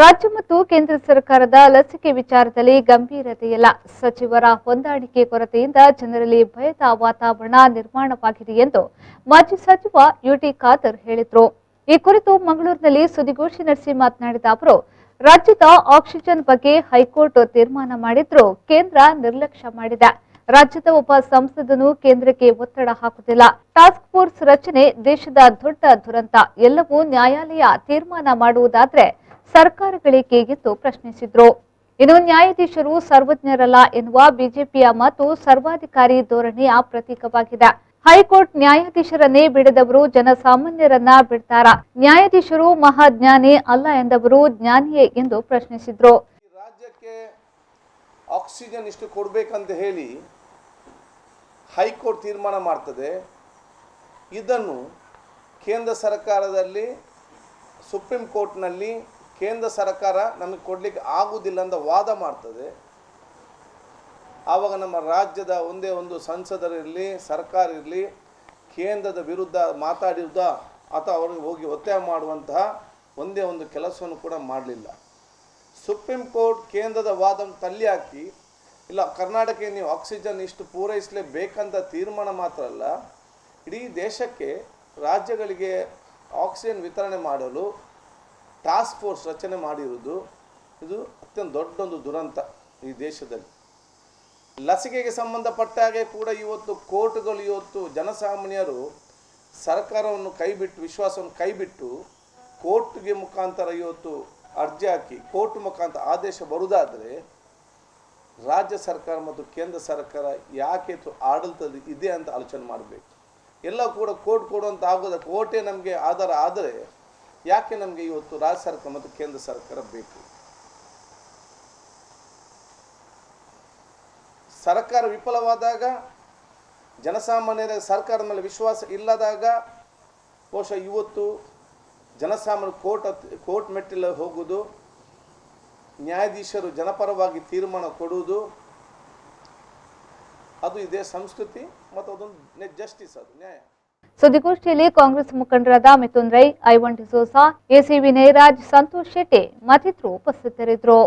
ರಾಜ್ಯ ಮತ್ತು ಕೇಂದ್ರ ಸರ್ಕಾರದ ಲಸಿಕೆ ವಿಚಾರದಲ್ಲಿ ಗಂಭೀರತೆಯಿಲ್ಲ. ಸಚಿವರ ಹೊಂದಾಣಿಕೆ ಕೊರತೆಯಿಂದ ಜನರಲ್ಲಿ ಭಯದ ವಾತಾವರಣ ನಿರ್ಮಾಣವಾಗಿದೆ ಎಂದು ಮಾಜಿ ಸಚಿವ ಯುಟಿ ಖಾದರ್ ಹೇಳಿದರು. ಈ ಕುರಿತು ಮಂಗಳೂರಿನಲ್ಲಿ ಸುದ್ದಿಗೋಷ್ಠಿ ನಡೆಸಿ ಮಾತನಾಡಿದ ಅವರು, ರಾಜ್ಯದ ಆಕ್ಸಿಜನ್ ಬಗ್ಗೆ ಹೈಕೋರ್ಟ್ ತೀರ್ಮಾನ ಮಾಡಿದ್ರೂ ಕೇಂದ್ರ ನಿರ್ಲಕ್ಷ್ಯ ಮಾಡಿದೆ. ರಾಜ್ಯದ ಒಬ್ಬ ಸಂಸದನು ಕೇಂದ್ರಕ್ಕೆ ಒತ್ತಡ ಹಾಕುತ್ತಿಲ್ಲ. ಟಾಸ್ಕ್ ಫೋರ್ಸ್ ರಚನೆ ದೇಶದ ದೊಡ್ಡ ದುರಂತ. ಎಲ್ಲವೂ ನ್ಯಾಯಾಲಯ ತೀರ್ಮಾನ ಮಾಡುವುದಾದ್ರೆ ಸರ್ಕಾರಗಳಿಗೆ ಎಂದು ಪ್ರಶ್ನಿಸಿದ್ರು. ಇನ್ನು ನ್ಯಾಯಾಧೀಶರು ಸರ್ವಜ್ಞರಲ್ಲ ಎನ್ನುವ ಬಿಜೆಪಿಯ ಮಾತು ಸರ್ವಾಧಿಕಾರಿ ಧೋರಣೆಯ ಪ್ರತೀಕವಾಗಿದೆ. ಹೈಕೋರ್ಟ್ ನ್ಯಾಯಾಧೀಶರನ್ನೇ ಬಿಡದವರು ಜನಸಾಮಾನ್ಯರನ್ನ ಬಿಡ್ತಾರಾ? ನ್ಯಾಯಾಧೀಶರು ಮಹಾಜ್ಞಾನಿ ಅಲ್ಲ ಎಂದವರು ಜ್ಞಾನಿಯೇ ಎಂದು ಪ್ರಶ್ನಿಸಿದ್ರು. ರಾಜ್ಯಕ್ಕೆ ಆಕ್ಸಿಜನ್ ಇಷ್ಟು ಕೊಡಬೇಕಂತ ಹೇಳಿ ಹೈಕೋರ್ಟ್ ತೀರ್ಮಾನ ಮಾಡ್ತದೆ. ಇದನ್ನು ಕೇಂದ್ರ ಸರ್ಕಾರದಲ್ಲಿ ಸುಪ್ರೀಂ ಕೋರ್ಟ್ನಲ್ಲಿ ಕೇಂದ್ರ ಸರ್ಕಾರ ನಮಗೆ ಕೊಡಲಿಕ್ಕೆ ಆಗುವುದಿಲ್ಲ ಅಂತ ವಾದ ಮಾಡ್ತದೆ. ಆವಾಗ ನಮ್ಮ ರಾಜ್ಯದ ಒಂದೇ ಒಂದು ಸಂಸದರಿರಲಿ, ಸರ್ಕಾರ ಇರಲಿ, ಕೇಂದ್ರದ ವಿರುದ್ಧ ಮಾತಾಡಿರುವುದ ಅಥವಾ ಅವರಿಗೆ ಹೋಗಿ ಒತ್ತಾಯ ಮಾಡುವಂತಹ ಒಂದೇ ಒಂದು ಕೆಲಸವನ್ನು ಕೂಡ ಮಾಡಲಿಲ್ಲ. ಸುಪ್ರೀಂ ಕೋರ್ಟ್ ಕೇಂದ್ರದ ವಾದವನ್ನು ತಳ್ಳಿ ಹಾಕಿ, ಇಲ್ಲ ಕರ್ನಾಟಕಕ್ಕೆ ನೀವು ಆಕ್ಸಿಜನ್ ಇಷ್ಟು ಪೂರೈಸಲೇಬೇಕಂತ ತೀರ್ಮಾನ ಮಾತ್ರ ಅಲ್ಲ, ಇಡೀ ದೇಶಕ್ಕೆ ರಾಜ್ಯಗಳಿಗೆ ಆಕ್ಸಿಜನ್ ವಿತರಣೆ ಮಾಡಲು ಟಾಸ್ಕ್ ಫೋರ್ಸ್ ರಚನೆ ಮಾಡಿರುವುದು ಇದು ಅತ್ಯಂತ ದೊಡ್ಡೊಂದು ದುರಂತ ಈ ದೇಶದಲ್ಲಿ. ಲಸಿಕೆಗೆ ಸಂಬಂಧಪಟ್ಟ ಹಾಗೆ ಕೂಡ ಇವತ್ತು ಕೋರ್ಟ್ಗಳು ಇವತ್ತು ಜನಸಾಮಾನ್ಯರು ಸರ್ಕಾರವನ್ನು ಕೈಬಿಟ್ಟು, ವಿಶ್ವಾಸವನ್ನು ಕೈಬಿಟ್ಟು ಕೋರ್ಟ್ಗೆ ಮುಖಾಂತರ ಇವತ್ತು ಅರ್ಜಿ ಹಾಕಿ ಕೋರ್ಟ್ ಮುಖಾಂತರ ಆದೇಶ ಬರುವುದಾದರೆ ರಾಜ್ಯ ಸರ್ಕಾರ ಮತ್ತು ಕೇಂದ್ರ ಸರ್ಕಾರ ಯಾಕೆ ಆಡಳಿತದಲ್ಲಿ ಇದೆ ಅಂತ ಆಲೋಚನೆ ಮಾಡಬೇಕು. ಎಲ್ಲ ಕೂಡ ಕೋರ್ಟ್ ಕೊಡುವಂಥ ಆಗೋದ, ಕೋರ್ಟೇ ನಮಗೆ ಆಧಾರ ಆದರೆ ಯಾಕೆ ನಮಗೆ ಇವತ್ತು ರಾಜ್ಯ ಸರ್ಕಾರ ಮತ್ತು ಕೇಂದ್ರ ಸರ್ಕಾರ ಬೇಕು? ಸರ್ಕಾರ ವಿಫಲವಾದಾಗ, ಜನಸಾಮಾನ್ಯರ ಸರ್ಕಾರದ ಮೇಲೆ ವಿಶ್ವಾಸ ಇಲ್ಲದಾಗ ಬಹುಶಃ ಇವತ್ತು ಜನಸಾಮಾನ್ಯ ಕೋರ್ಟ್ ಮೆಟ್ಟಿಲ ಹೋಗುವುದು, ನ್ಯಾಯಾಧೀಶರು ಜನಪರವಾಗಿ ತೀರ್ಮಾನ ಕೊಡುವುದು, ಅದು ಇದೇ ಸಂಸ್ಕೃತಿ ಮತ್ತು ಅದೊಂದು ಜಸ್ಟಿಸ್, ಅದು ನ್ಯಾಯ. ಸುದ್ದಿಗೋಷ್ಠಿಯಲ್ಲಿ ಕಾಂಗ್ರೆಸ್ ಮುಖಂಡರಾದ ಮಿಥುನ್ ರೈ, ಐವನ್ ಡಿಸೋಸಾ, ಎಸಿವಿ ನೇರಾಜ್, ಸಂತೋಷ್ ಶೆಟ್ಟಿ ಮತ್ತಿತರರು ಉಪಸ್ಥಿತರಿದ್ದರು.